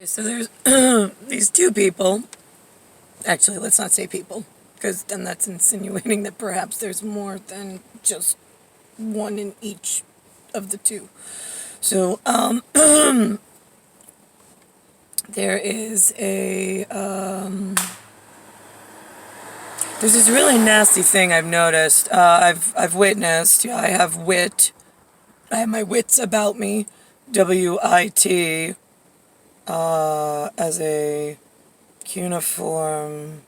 So there's these two people. Actually, let's not say people, because then that's insinuating that perhaps there's more than just one in each of the two. So there is there's this really nasty thing I've noticed. I've witnessed. I have wit. I have my wits about me. WIT. As a cuneiform,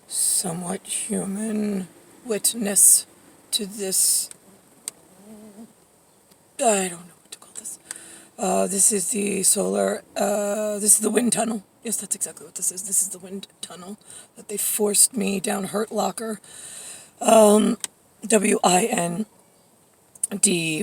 somewhat human witness to this. I don't know what to call this. This is the solar. This is the wind tunnel. Yes, that's exactly what this is. This is the wind tunnel that they forced me down Hurt Locker. WIND,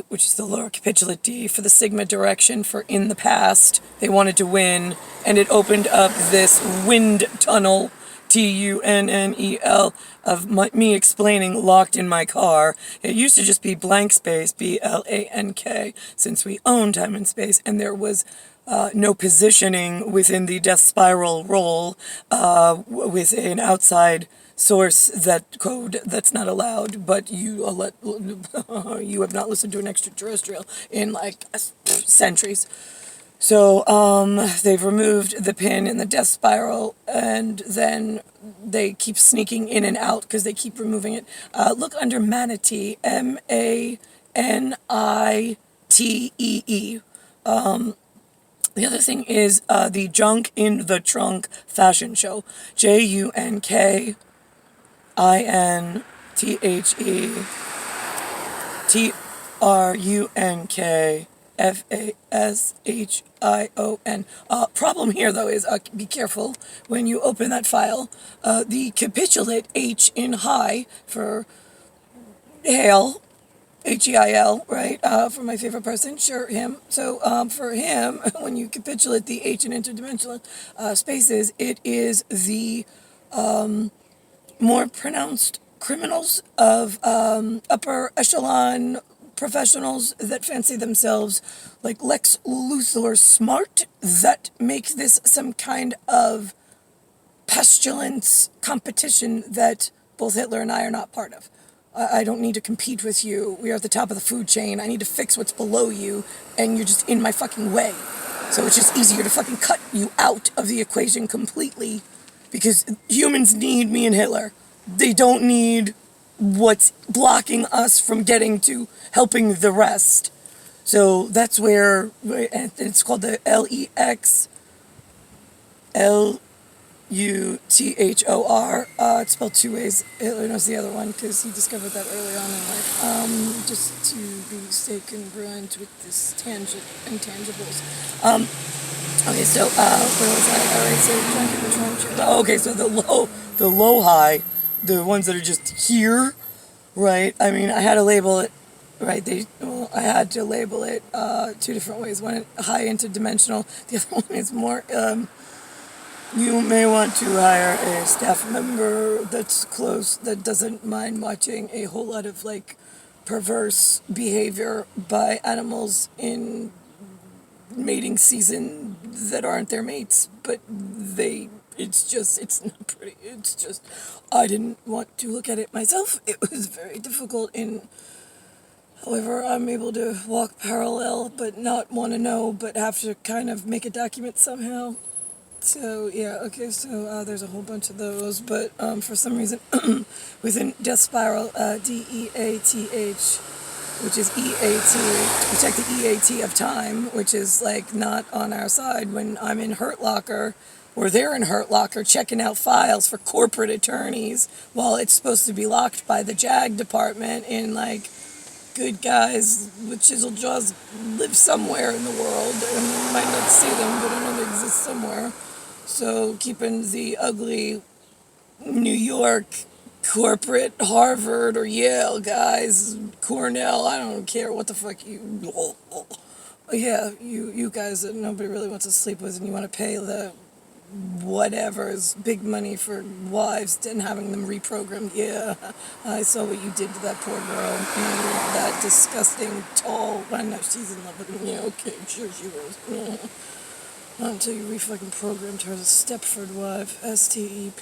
which is the lower capitulate D for the Sigma direction for in the past. They wanted to win, and it opened up this wind tunnel, TUNNEL, of me explaining locked in my car. It used to just be blank space, BLANK, since we own time and space, and there was no positioning within the death spiral roll with an outside source that code that's not allowed, but you you have not listened to an extraterrestrial in like centuries. So they've removed the pin in the death spiral, and then they keep sneaking in and out because they keep removing it. Look under Manatee, MANITEE. The other thing is the Junk in the Trunk fashion show. JUNKINTHETRUNKFASHION. Problem here, though, is be careful when you open that file. The capitulate H in high for hail, HEIL, right? For my favorite person, sure, him. So for him, when you capitulate the H in interdimensional spaces, it is the more pronounced criminals of upper echelon professionals that fancy themselves like Lex Luthor smart that make this some kind of pestilence competition that both Hitler and I are not part of. I don't need to compete with you. We are at the top of the food chain. I need to fix what's below you, and you're just in my fucking way. So it's just easier to fucking cut you out of the equation completely, because humans need me and Hitler. They don't need what's blocking us from getting to helping the rest. So that's where, and it's called the LEX LUTHOR. It's spelled two ways. Hitler knows the other one because he discovered that early on in life. Just to be stay congruent with this intangibles. Okay, so where was I? Alright, so okay, so the low high, the ones that are just here, right? I mean, I had to label it, right? I had to label it two different ways. One, high interdimensional. The other one is more. You may want to hire a staff member that's close, that doesn't mind watching a whole lot of like perverse behavior by animals in mating season that aren't their mates, but it's not pretty. It's just, I didn't want to look at it myself. It was very difficult however, I'm able to walk parallel, but not want to know, but have to kind of make a document somehow. So, yeah, okay, so there's a whole bunch of those, but for some reason, within Death Spiral, DEATH, which is EAT, to protect the EAT of time, which is, like, not on our side when I'm in Hurt Locker, or they're in Hurt Locker checking out files for corporate attorneys, while it's supposed to be locked by the JAG department in, like, good guys with chiseled jaws live somewhere in the world, and you might not see them, but I know they exist somewhere. So keeping the ugly New York corporate Harvard or Yale guys, Cornell, I don't care what the fuck you... Yeah, you guys that nobody really wants to sleep with, and you want to pay the whatever's big money for wives and having them reprogrammed. Yeah, I saw what you did to that poor girl. And that disgusting, tall... I know she's in love with him. Yeah, okay, sure she was. Not until you re-fucking programmed her as a Stepford wife. Stepfordwife.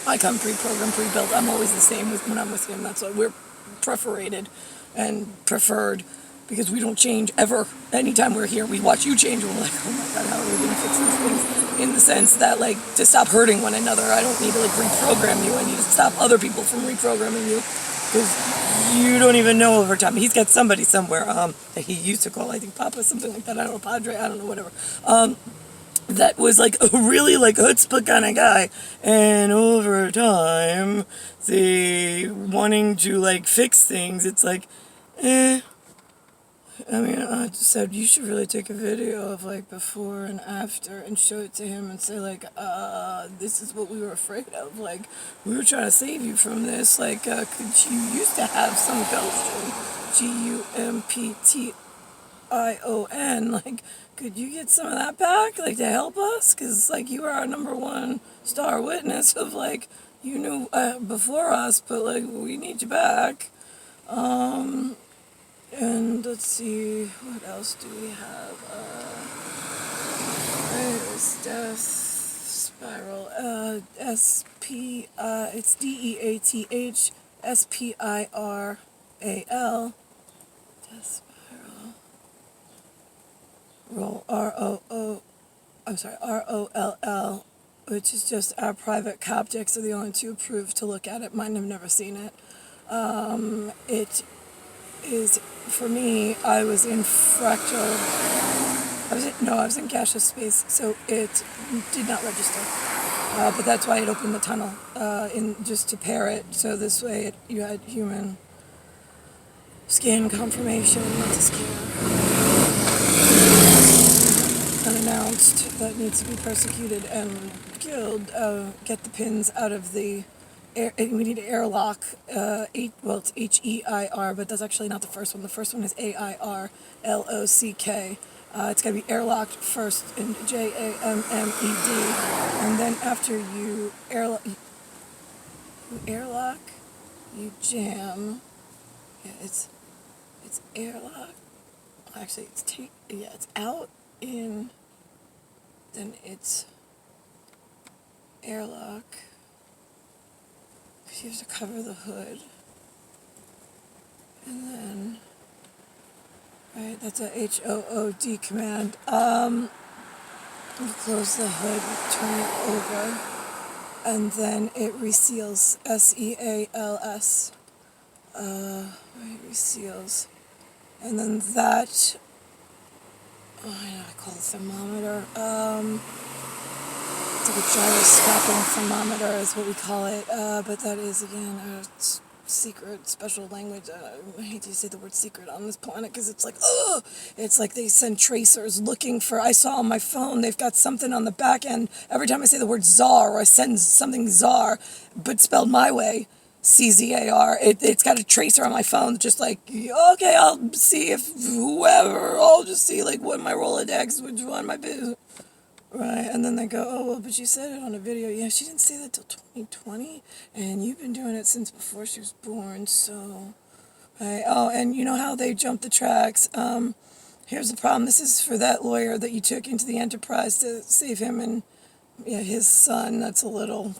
I come pre-programmed, pre-built. I'm always the same when I'm with him. That's why we're preferred and preferred, because we don't change ever. Anytime we're here, we watch you change, and we're like, oh my god, how are we going to fix these things? In the sense that, like, to stop hurting one another, I don't need to, like, reprogram you. I need to stop other people from reprogramming you, because you don't even know over time. He's got somebody somewhere that he used to call, I think, Papa, something like that. I don't know, Padre, I don't know, whatever. That was like a really like chutzpah kind of guy, and over time, the wanting to like fix things, it's like, I mean, I just said you should really take a video of like before and after and show it to him and say like, this is what we were afraid of. Like, we were trying to save you from this. Like, could you used to have some gumption, GUMPTION. Like, could you get some of that back, like to help us? Because like you were our number one star witness of like you knew before us, but like we need you back. And let's see, what else do we have? There's Death Spiral. It's DEATHSPIRAL. Death Spiral. ROLL, which is just our private Coptics are the only two approved to look at it. Mine have never seen it. It is, for me, I was in fractal. I was in gaseous space, so it did not register. But that's why it opened the tunnel, just to pair it. So this way, you had human scan confirmation, not to scare. Unannounced, that needs to be persecuted and killed. Get the pins out of the. We need to airlock, it's HEIR, but that's actually not the first one. The first one is AIRLOCK. It's got to be airlocked first in JAMMED. And then after you airlock, you jam. Yeah, it's airlock. Actually, it's out, in, then it's airlock. You have to cover the hood, and then, right, that's a HOOD command. You close the hood, turn it over, and then it reseals, SEALS, right, reseals, and then that, I call it thermometer, it's like a gyroscopic thermometer is what we call it, but that is, again, a secret, special language. I hate to say the word secret on this planet, because it's like, oh, it's like they send tracers looking for, I saw on my phone, they've got something on the back end. Every time I say the word czar, or I send something czar, but spelled my way, CZAR, it's got a tracer on my phone, just like, okay, I'll see if whoever, I'll just see like what my Rolodex, which one my business. Right, and then they go, oh, well, but you said it on a video. Yeah, she didn't say that till 2020, and you've been doing it since before she was born, so... Right, oh, and you know how they jump the tracks? Here's the problem. This is for that lawyer that you took into the Enterprise to save him and his son. That's a little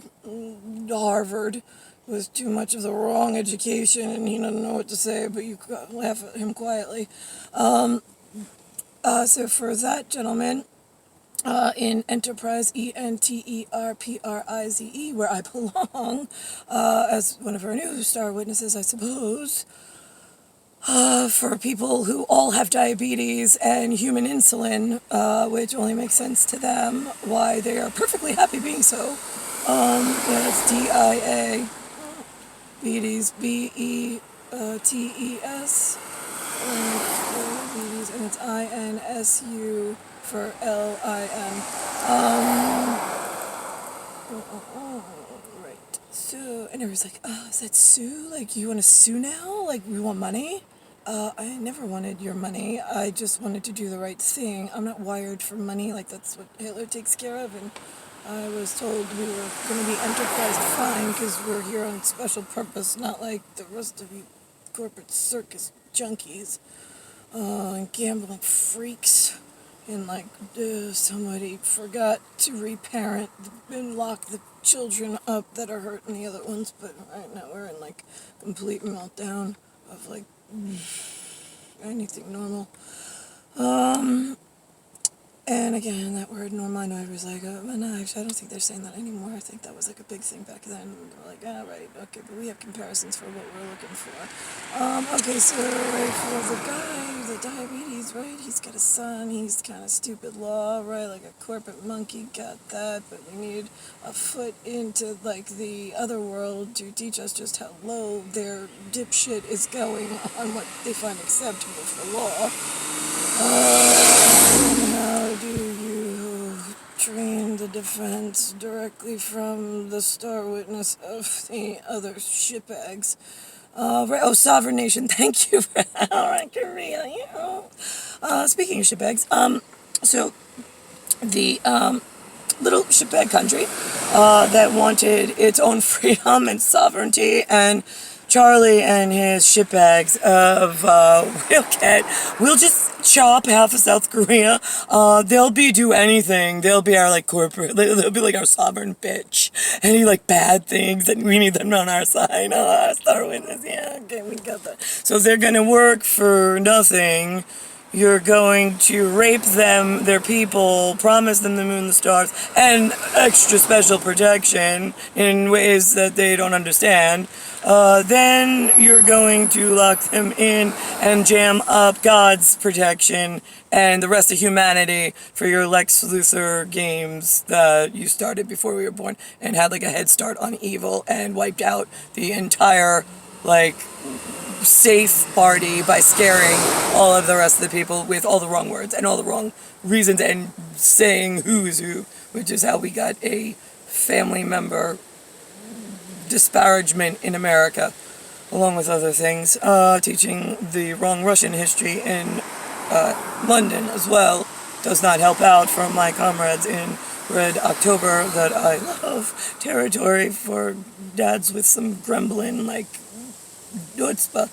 Harvard with too much of the wrong education, and he doesn't know what to say, but you laugh at him quietly. So for that gentleman... in Enterprise, ENTERPRIZE, where I belong, as one of our new star witnesses, I suppose, for people who all have diabetes and human insulin, which only makes sense to them, why they are perfectly happy being so. That's DIA, diabetes, BETES, and it's INSU for LIN. Right. So, and everyone's like, oh, is that sue? Like, you want to sue now? Like, we want money? I never wanted your money. I just wanted to do the right thing. I'm not wired for money. Like, that's what Hitler takes care of. And I was told we were going to be Enterprise fine because we're here on special purpose, not like the rest of you corporate circus junkies. and gambling freaks. And like somebody forgot to reparent and lock the children up that are hurting the other ones. But right now we're in like complete meltdown of like anything normal. And again, that word normal, I know everybody's like, no, actually, I don't think they're saying that anymore. I think that was like a big thing back then. We're like, right, okay, but we have comparisons for what we're looking for. Okay, so right, for the guy, the diabetes, right, he's got a son, he's kind of stupid law, right, like a corporate monkey, got that, but we need a foot into like the other world to teach us just how low their dipshit is going on what they find acceptable for law. How do you train the defense directly from the star witness of the other shitbags? Right, sovereign nation, thank you for that. All right, Korea, speaking of shitbags, so the little shitbag country that wanted its own freedom and sovereignty, and Charlie and his shitbags of we'll just chop half of South Korea. They'll do anything. They'll be our like corporate. They'll be like our sovereign bitch. Any like bad things that we need them on our side. Star witness. Yeah, okay, we got that. So they're gonna work for nothing. You're going to rape them, their people, promise them the moon, the stars, and extra special protection in ways that they don't understand. Then you're going to lock them in and jam up God's protection and the rest of humanity for your Lex Luthor games that you started before we were born and had like a head start on evil and wiped out the entire like safe party by scaring all of the rest of the people with all the wrong words and all the wrong reasons and saying who is who, which is how we got a family member disparagement in America, along with other things. Teaching the wrong Russian history in London as well does not help out from my comrades in Red October that I love. Territory for dads with some gremlin like chutzpah,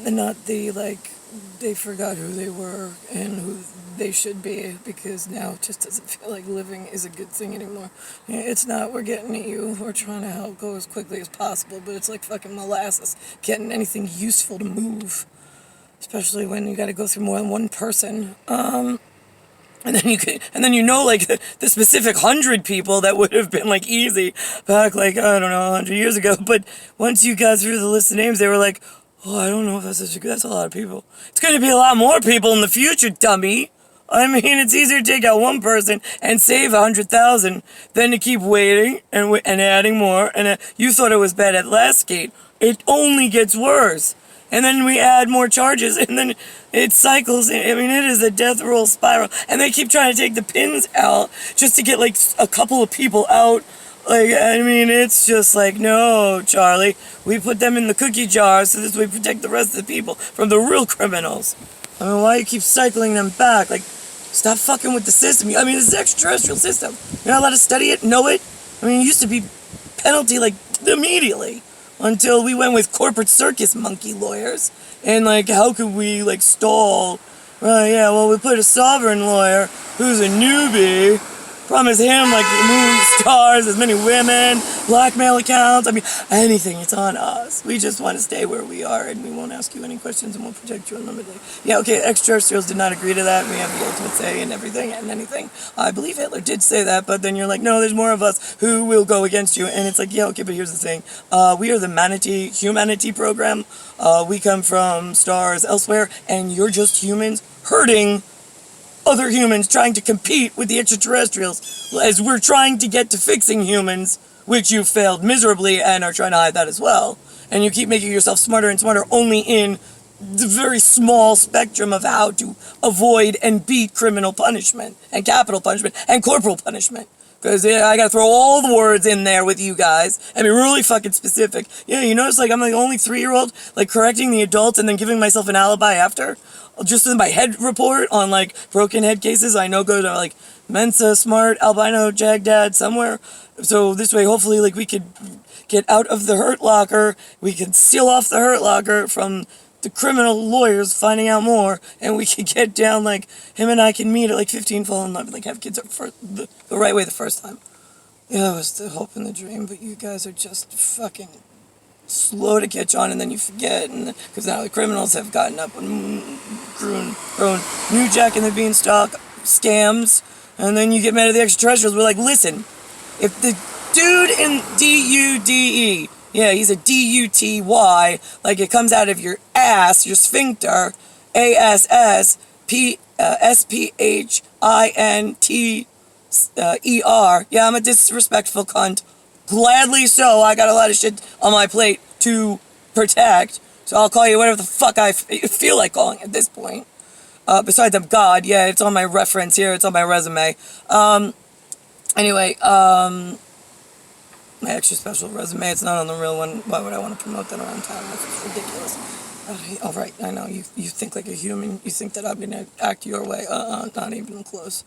and not the like they forgot who they were and who they should be, because now it just doesn't feel like living is a good thing anymore. It's not, we're getting at you, we're trying to help go as quickly as possible, but it's like fucking molasses, getting anything useful to move, especially when you gotta go through more than one person. And then like the specific 100 people that would have been like easy back like, I don't know, 100 years ago. But once you got through the list of names, they were like, oh, I don't know if that's a lot of people. It's going to be a lot more people in the future, dummy. I mean, it's easier to take out one person and save 100,000 than to keep waiting and adding more. And you thought it was bad at last gate. It only gets worse. And then we add more charges, and then it cycles. I mean, it is a death roll spiral. And they keep trying to take the pins out just to get, like, a couple of people out. Like, I mean, it's just like, no, Charlie. We put them in the cookie jar so this way we protect the rest of the people from the real criminals. I mean, why you keep cycling them back? Like, stop fucking with the system. I mean, this is an extraterrestrial system. You're not allowed to study it, know it. I mean, it used to be penalty, like, immediately. Until we went with corporate circus monkey lawyers. And, like, how could we, like, stall? Yeah, well, we put a sovereign lawyer who's a newbie. Promise him, like, the moon, stars, as many women, blackmail accounts. I mean, anything. It's on us. We just want to stay where we are, and we won't ask you any questions, and we'll protect you unlimitedly. Yeah, okay, extraterrestrials did not agree to that. We have the ultimate say in everything and anything. I believe Hitler did say that, but then you're like, no, there's more of us who will go against you. And it's like, yeah, okay, but here's the thing. We are the Manatee Humanity Program. We come from stars elsewhere, and you're just humans hurting other humans trying to compete with the extraterrestrials as we're trying to get to fixing humans, which you failed miserably and are trying to hide that as well. And you keep making yourself smarter and smarter only in the very small spectrum of how to avoid and beat criminal punishment and capital punishment and corporal punishment. Because I gotta throw all the words in there with you guys and be really fucking specific. Yeah, you notice like I'm the only 3-year-old like correcting the adults and then giving myself an alibi after? Just in my head report on like broken head cases, I know go to like Mensa, Smart, Albino, Jag Dad, somewhere. So this way, hopefully, like we could get out of the hurt locker. We could seal off the hurt locker from the criminal lawyers finding out more, and we can get down, like, him and I can meet at, like, 15, fall in love, like, have kids for the right way the first time. Yeah, it was the hope and the dream, but you guys are just fucking slow to catch on, and then you forget, and because now the criminals have gotten up and grown new Jack and the Beanstalk scams, and then you get mad at the extraterrestrials. We're like, listen, if the dude in D-U-D-E, yeah, he's a D-U-T-Y, like it comes out of your ass, your sphincter, A-S-S-P-S-P-H-I-N-T-E-R. Yeah, I'm a disrespectful cunt. Gladly so, I got a lot of shit on my plate to protect, so I'll call you whatever the fuck I feel like calling at this point. Besides I'm God, yeah, it's on my reference here, it's on my resume. Anyway, my extra special resume, it's not on the real one. Why would I want to promote that around town? That's ridiculous. All right, I know, you think like a human, you think that I'm going to act your way. Not even close.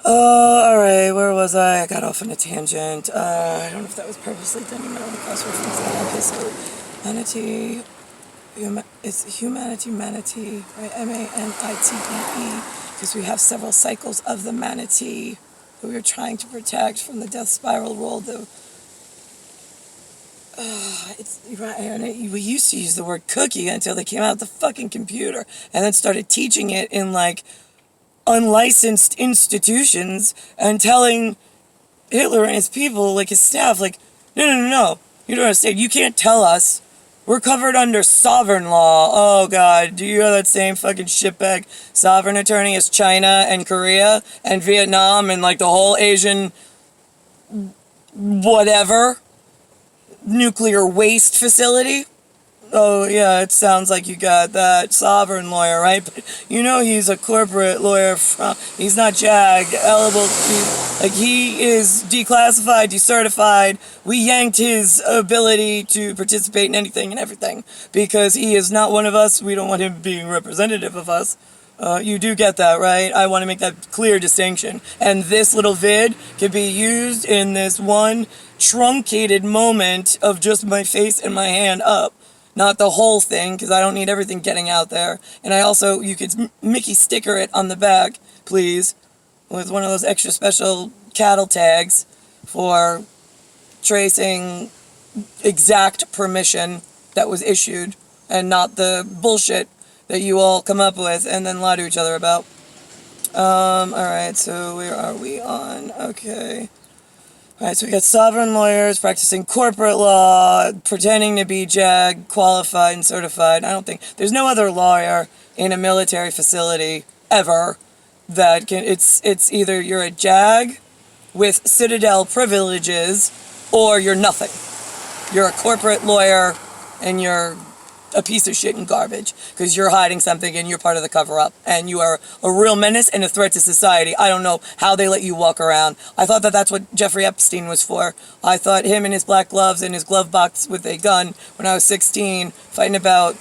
Alright, where was I? I got off on a tangent. I don't know if that was purposely done. You might want to cross-reference that. Okay, so manatee, it's humanity, manatee, right? M-A-N-I-T-E-E, because we have several cycles of the manatee that we are trying to protect from the death spiral world. We used to use the word cookie until they came out with the fucking computer and then started teaching it in, like, unlicensed institutions and telling Hitler and his people, like his staff, like, no, you don't understand, you can't tell us, we're covered under sovereign law. Oh god, do you know that same fucking shitbag sovereign attorney as China and Korea and Vietnam and like the whole Asian whatever nuclear waste facility? Oh, yeah, it sounds like you got that sovereign lawyer, right? But you know he's a corporate lawyer he's not JAG, he is declassified, decertified. We yanked his ability to participate in anything and everything because he is not one of us. We don't want him being representative of us. You do get that, right? I want to make that clear distinction. And this little vid could be used in this one truncated moment of just my face and my hand up. Not the whole thing, because I don't need everything getting out there. And I also, you could Mickey sticker it on the back, please, with one of those extra special cattle tags for tracing exact permission that was issued and not the bullshit that you all come up with and then lie to each other about. Alright, so where are we on? Okay. Alright, so we got sovereign lawyers practicing corporate law, pretending to be JAG, qualified and certified. I don't think, there's no other lawyer in a military facility ever that can, it's either you're a JAG with Citadel privileges or you're nothing. You're a corporate lawyer and you're a piece of shit and garbage because you're hiding something and you're part of the cover-up and you are a real menace and a threat to society. I don't know how they let you walk around. I thought that that's what Jeffrey Epstein was for. I thought him in his black gloves and his glove box with a gun when I was 16 fighting about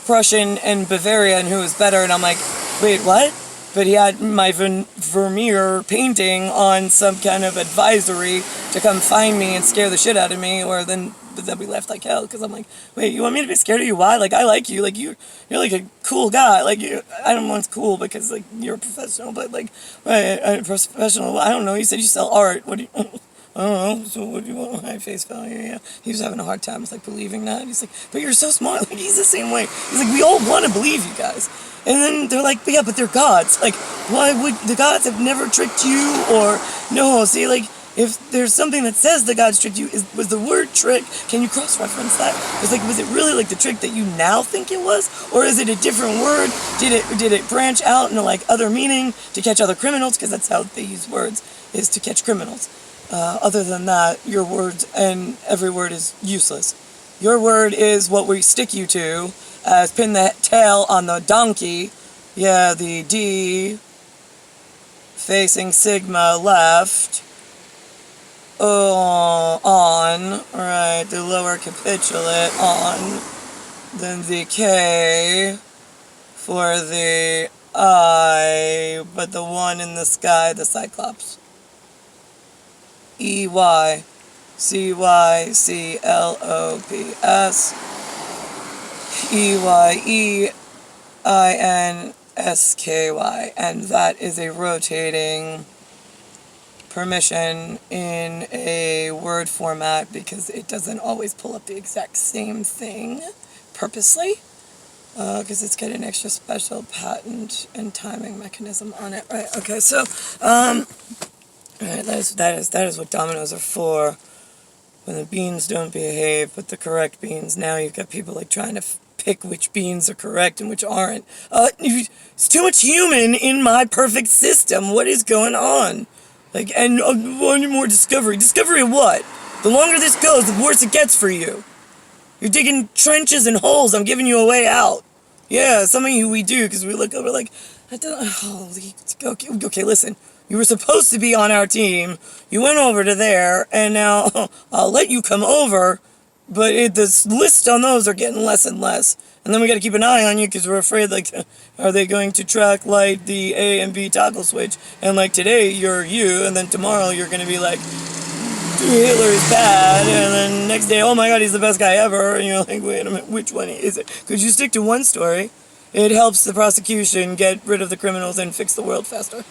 Prussian and Bavaria and who was better, and I'm like, wait, what? But he had my Vermeer painting on some kind of advisory to come find me and scare the shit out of me, or then we left like hell, because I'm like, wait, you want me to be scared of you? Why? Like, I like you. Like, you're like a cool guy. Like, I don't want it's cool because, like, you're a professional, but, like, right, I'm a professional. I don't know. You said you sell art. What do you... I don't know, so what do you want? High face value, yeah. He was having a hard time with, like, believing that. He's like, but you're so smart. Like, he's the same way. He's like, we all want to believe you guys. And then they're like, but yeah, but they're gods. Like, why would... The gods have never tricked you, or... No, see, like... If there's something that says the gods tricked you, was the word trick, can you cross-reference that? It's like, was it really like the trick that you now think it was? Or is it a different word? Did it branch out into like other meaning to catch other criminals? Because that's how they use words, is to catch criminals. Other than that, your words and every word is useless. Your word is what we stick you to, as pin the tail on the donkey. Yeah, the D facing sigma left. On, right, the lower capitulate on, then the K for the I, but the one in the sky, the Cyclops. EY, CY, CLOPS, EYEINSKY, and that is a rotating permission in a Word format because it doesn't always pull up the exact same thing purposely, because it's got an extra special patent and timing mechanism on it. Right, okay, so right, that is what dominoes are for. When the beans don't behave, but the correct beans. Now you've got people like trying to pick which beans are correct and which aren't. It's too much human in my perfect system. What is going on? Like, and one more discovery. Discovery of what? The longer this goes, the worse it gets for you. You're digging trenches and holes. I'm giving you a way out. Yeah, some of you we do, because we look over like, okay, listen. You were supposed to be on our team. You went over to there, and now I'll let you come over, but the lists on those are getting less and less. And then we got to keep an eye on you because we're afraid, like, are they going to track, like, the A and B toggle switch? And, like, today you're you, and then tomorrow you're going to be like, Hitler is bad, and then next day, oh my god, he's the best guy ever, and you're like, wait a minute, which one is it? Could you stick to one story? It helps the prosecution get rid of the criminals and fix the world faster.